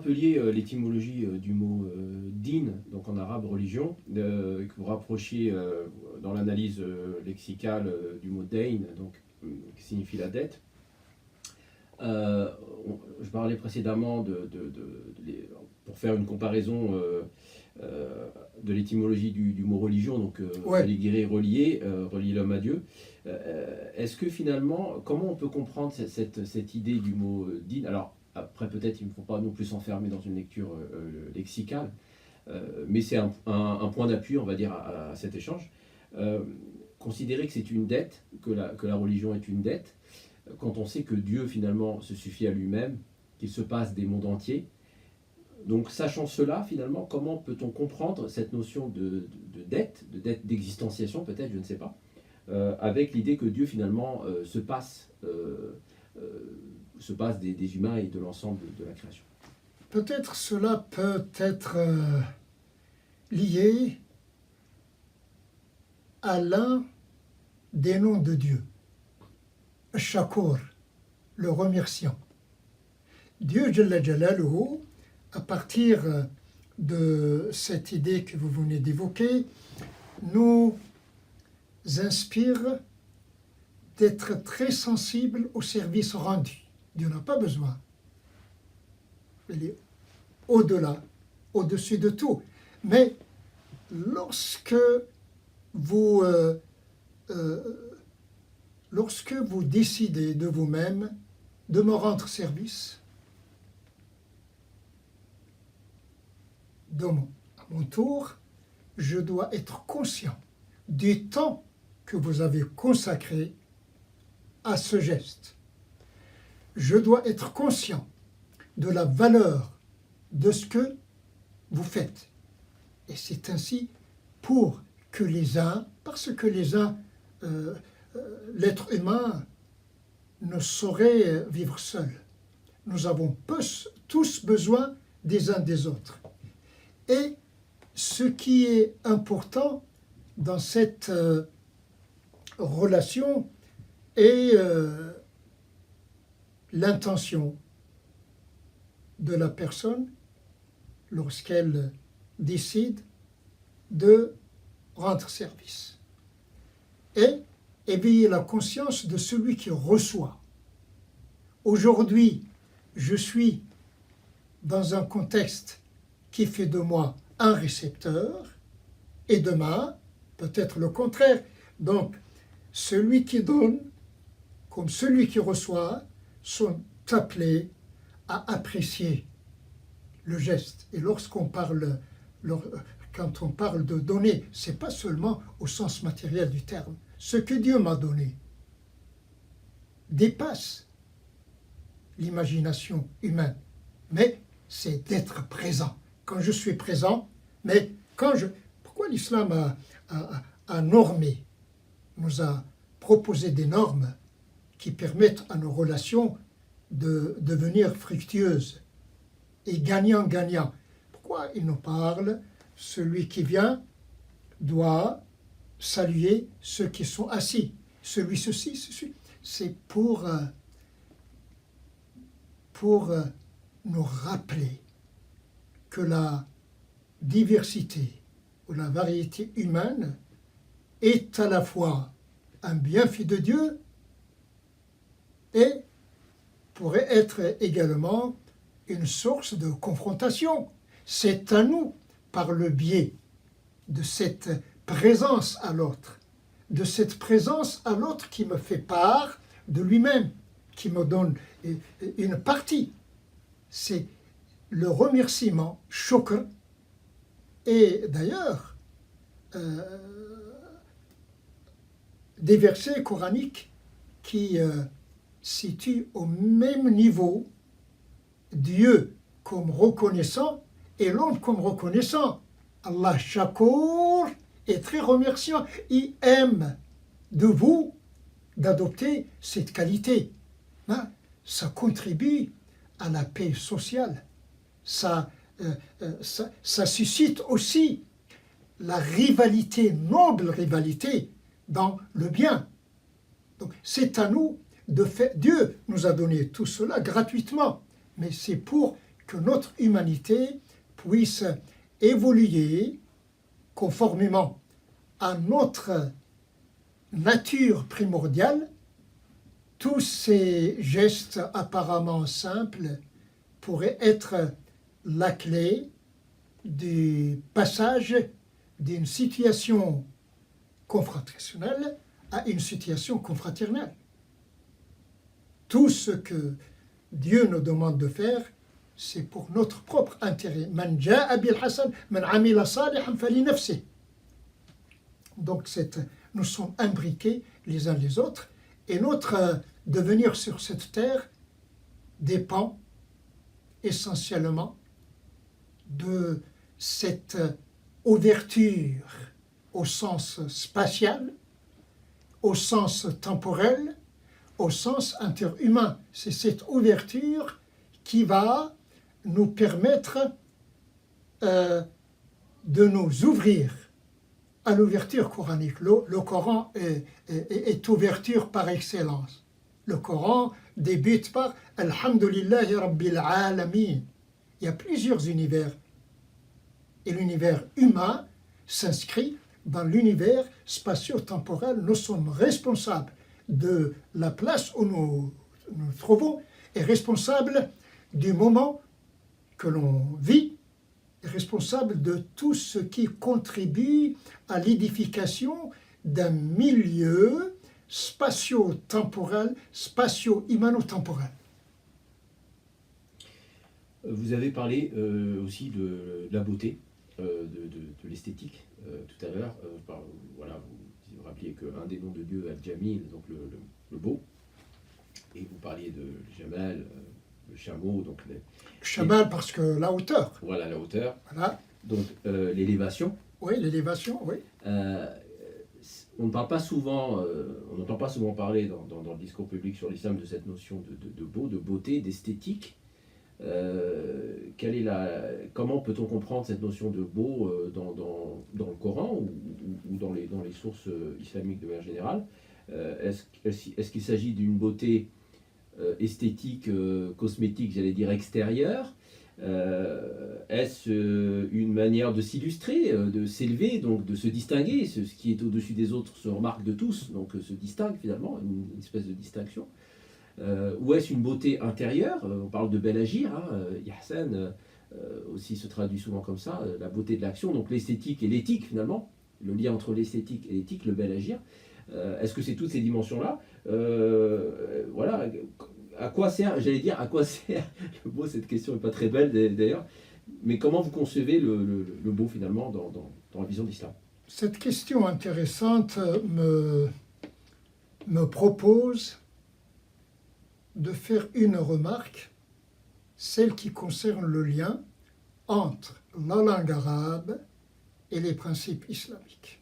rappeliez l'étymologie du mot din, donc en arabe religion, que vous rapprochiez dans l'analyse lexicale du mot dain, donc qui signifie la dette. Je parlais précédemment pour faire une comparaison de l'étymologie du mot religion, donc Ouais. religere, relier l'homme à Dieu. Est-ce que finalement, comment on peut comprendre cette idée du mot din? Alors après, peut-être il ne faut pas non plus s'enfermer dans une lecture lexicale, mais c'est un point d'appui, on va dire, à cet échange. Considérer que c'est une dette, que la religion est une dette, quand on sait que Dieu finalement se suffit à lui-même, qu'il se passe des mondes entiers. Donc sachant cela, finalement, comment peut-on comprendre cette notion de dette d'existenciation peut-être, je ne sais pas, avec l'idée que Dieu finalement se passe des humains et de l'ensemble de la création. Peut-être cela peut être lié à l'un des noms de Dieu, Shakur, le remerciant. Dieu, Jalla Jalaluhu, à partir de cette idée que vous venez d'évoquer, nous inspire d'être très sensible au service rendu. Dieu n'a pas besoin. Il est au-delà, au-dessus de tout. Mais lorsque vous décidez de vous-même de me rendre service, à mon tour, je dois être conscient du temps que vous avez consacré à ce geste. Je dois être conscient de la valeur de ce que vous faites. Et c'est ainsi pour que les uns, parce que les uns, l'être humain ne saurait vivre seul. Nous avons tous besoin des uns des autres. Et ce qui est important dans cette relation est l'intention de la personne lorsqu'elle décide de rendre service. Et éveiller la conscience de celui qui reçoit. Aujourd'hui, je suis dans un contexte qui fait de moi un récepteur, et demain, peut-être le contraire. Donc, celui qui donne, comme celui qui reçoit, sont appelés à apprécier le geste. Et quand on parle de donner, ce n'est pas seulement au sens matériel du terme. Ce que Dieu m'a donné dépasse l'imagination humaine, mais c'est d'être présent. Quand je suis présent, mais pourquoi l'islam a normé, nous a proposé des normes qui permettent à nos relations de devenir fructueuses et gagnant-gagnant. Pourquoi il nous parle? Celui qui vient doit saluer ceux qui sont assis. Ceci. C'est pour nous rappeler que la diversité ou la variété humaine est à la fois un bienfait de Dieu et pourrait être également une source de confrontation. C'est à nous, par le biais de cette présence à l'autre, qui me fait part de lui-même, qui me donne une partie. C'est le remerciement, shukr. Et d'ailleurs, des versets coraniques qui situent au même niveau Dieu comme reconnaissant et l'homme comme reconnaissant. Allah Shakur est très remerciant. Il aime de vous d'adopter cette qualité. Ça contribue à la paix sociale. Ça suscite aussi la rivalité, noble rivalité, dans le bien. Donc c'est à nous de faire. Dieu nous a donné tout cela gratuitement, mais c'est pour que notre humanité puisse évoluer conformément à notre nature primordiale. Tous ces gestes apparemment simples pourraient être la clé du passage d'une situation confrontationnelle à une situation confraternelle. Tout ce que Dieu nous demande de faire, c'est pour notre propre intérêt. Man jaa bil hasan, man amila salihan fali nafsi. Donc nous sommes imbriqués les uns les autres, et notre devenir sur cette terre dépend essentiellement de cette ouverture au sens spatial, au sens temporel, au sens interhumain. C'est cette ouverture qui va nous permettre de nous ouvrir à l'ouverture coranique. Le Coran est ouverture par excellence. Le Coran débute par Alhamdulillahi Rabbil Alamin. Il y a plusieurs univers. Et l'univers humain s'inscrit dans l'univers spatio-temporel. Nous sommes responsables de la place où nous nous trouvons et responsables du moment que l'on vit, et responsables de tout ce qui contribue à l'édification d'un milieu spatio-temporel, spatio-humano-temporel. Vous avez parlé aussi de la beauté, de l'esthétique tout à l'heure. Voilà, vous rappeliez qu'un des noms de Dieu est Al-Jamil, donc le beau. Et vous parliez de Jamal, le chameau. Donc Chamal parce que la hauteur. Voilà, la hauteur. Voilà. Donc l'élévation. Oui, l'élévation, oui. On ne parle pas souvent, on n'entend pas souvent parler dans le discours public sur l'islam de cette notion de beau, de beauté, d'esthétique. Comment peut-on comprendre cette notion de beau dans le Coran ou dans les sources islamiques de manière générale? Est-ce qu'il s'agit d'une beauté esthétique, cosmétique, j'allais dire extérieure? Est-ce une manière de s'illustrer, de s'élever, donc de se distinguer? Ce qui est au-dessus des autres se remarque de tous, donc se distingue finalement, une espèce de distinction. Ou est-ce une beauté intérieure? On parle de bel agir, Yahsan aussi se traduit souvent comme ça, la beauté de l'action, donc l'esthétique et l'éthique finalement, le lien entre l'esthétique et l'éthique, le bel agir. Est-ce que c'est toutes ces dimensions-là? Voilà, à quoi sert, j'allais dire, à quoi sert le beau? Cette question n'est pas très belle d'ailleurs, mais comment vous concevez le beau finalement dans la vision de l'islam? Cette question intéressante me propose de faire une remarque, celle qui concerne le lien entre la langue arabe et les principes islamiques.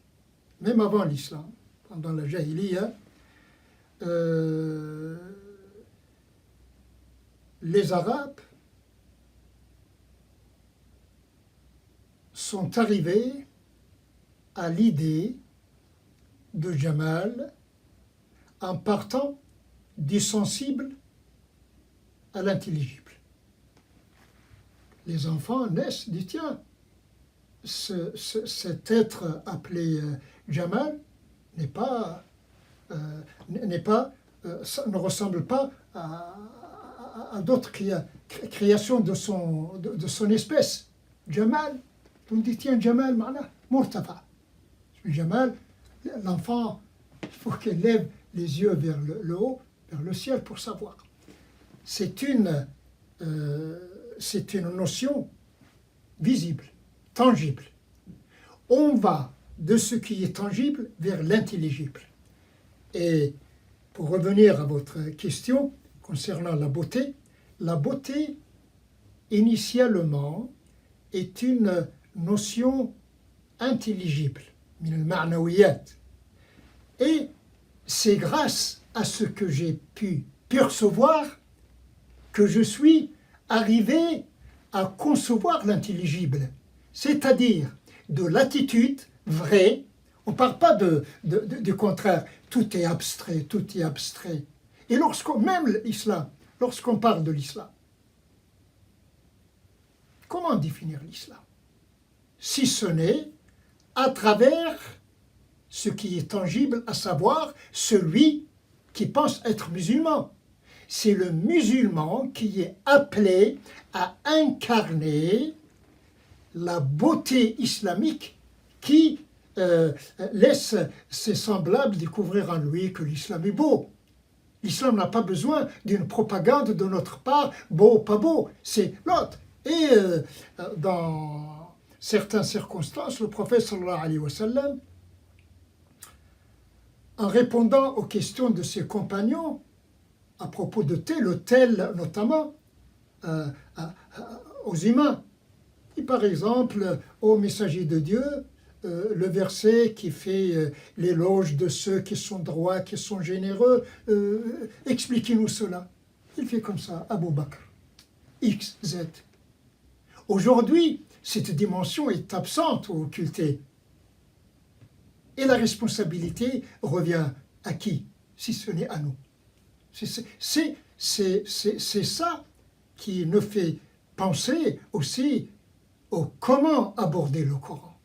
Même avant l'islam, pendant la Jahiliya, les Arabes sont arrivés à l'idée de Jamal en partant du sensible à l'intelligible. Les enfants naissent, disent tiens, cet être appelé Jamal ne ressemble pas à d'autres créations de son espèce. Jamal, on dit tiens, Jamal, ma'na, murtafa. Jamal, l'enfant, il faut qu'il lève les yeux vers le haut, vers le ciel pour savoir. C'est une notion visible, tangible. On va de ce qui est tangible vers l'intelligible. Et pour revenir à votre question concernant la beauté initialement est une notion intelligible, min al-ma'nawiyat. Et c'est grâce à ce que j'ai pu percevoir que je suis arrivé à concevoir l'intelligible, c'est-à-dire de l'attitude vraie. On ne parle pas du contraire, tout est abstrait, tout est abstrait. Et même l'islam, lorsqu'on parle de l'islam, Comment définir l'islam? Si ce n'est à travers ce qui est tangible, à savoir celui qui pense être musulman. C'est le musulman qui est appelé à incarner la beauté islamique qui laisse ses semblables découvrir en lui que l'islam est beau. L'islam n'a pas besoin d'une propagande de notre part, beau ou pas beau, c'est l'autre. Et dans certaines circonstances, le prophète sallallahu alayhi wa sallam, en répondant aux questions de ses compagnons à propos de le tel notamment, aux humains, et par exemple, au messager de Dieu, le verset qui fait l'éloge de ceux qui sont droits, qui sont généreux, expliquez-nous cela. Il fait comme ça, Abu Bakr, X, Z. Aujourd'hui, cette dimension est absente ou occultée. Et la responsabilité revient à qui, si ce n'est à nous? C'est ça qui nous fait penser aussi au comment aborder le Coran.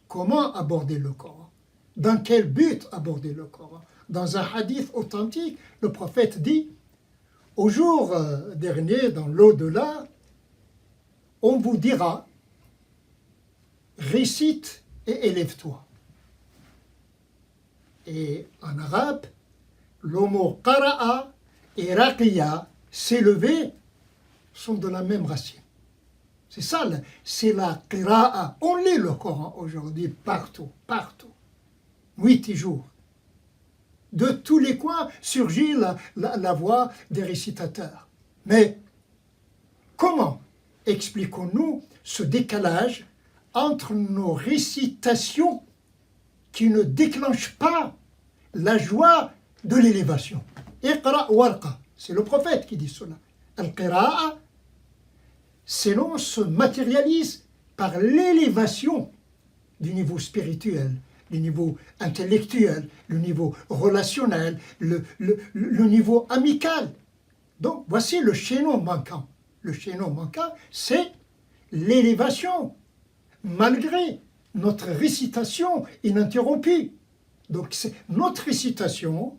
Comment aborder le Coran? Dans quel but aborder le Coran? Dans un hadith authentique, le prophète dit, au jour dernier, dans l'au-delà, on vous dira, récite et élève-toi. Et en arabe, le mot qara'a et raqiya, s'élever, sont de la même racine. C'est ça, c'est la qira'a. On lit le Coran aujourd'hui partout, partout, nuit et jour. De tous les coins surgit la voix des récitateurs. Mais comment expliquons-nous ce décalage entre nos récitations qui ne déclenchent pas la joie de l'élévation? Iqra warqa, c'est le prophète qui dit cela. Al-qira'a, sinon se matérialise par l'élévation du niveau spirituel, du niveau intellectuel, le niveau relationnel, le niveau amical. Donc voici le chaînon manquant. Le chaînon manquant, c'est l'élévation, malgré notre récitation ininterrompue. Donc notre récitation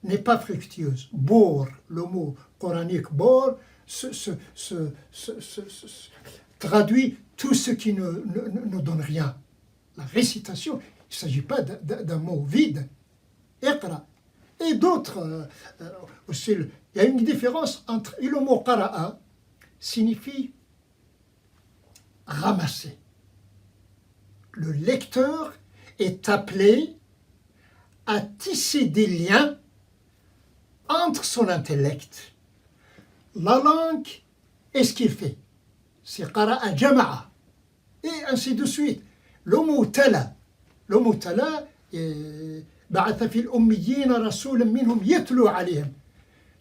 n'est pas fructueuse. Bor, le mot coranique bor, traduit tout ce qui ne donne rien. La récitation, il ne s'agit pas d'un mot vide. Iqra. Et d'autres aussi, il y a une différence entre le mot qara'a signifie ramasser. Le lecteur est appelé à tisser des liens entre son intellect, la langue et ce qu'il fait. C'est qara'a jama'a. Et ainsi de suite. Le mot tala, بعث في الأميين رسولا منهم يتلو عليهم.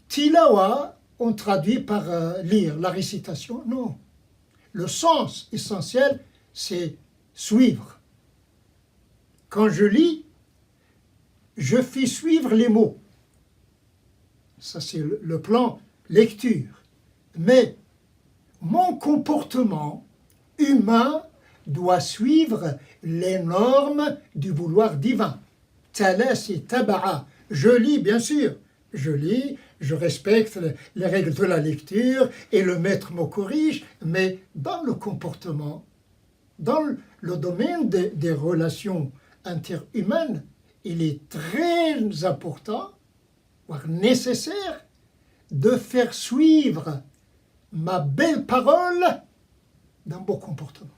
Tilawa, on traduit par lire, la récitation. Non. Le sens essentiel, c'est suivre. Quand je lis, je fais suivre les mots. Ça, c'est le plan lecture. Mais mon comportement humain doit suivre les normes du vouloir divin. Tala, c'est taba'a. Je lis, bien sûr. Je lis, je respecte les règles de la lecture et le maître me corrige, mais dans le comportement, dans le domaine des relations interhumaines, il est très important, voire nécessaire, de faire suivre ma belle parole d'un beau comportement.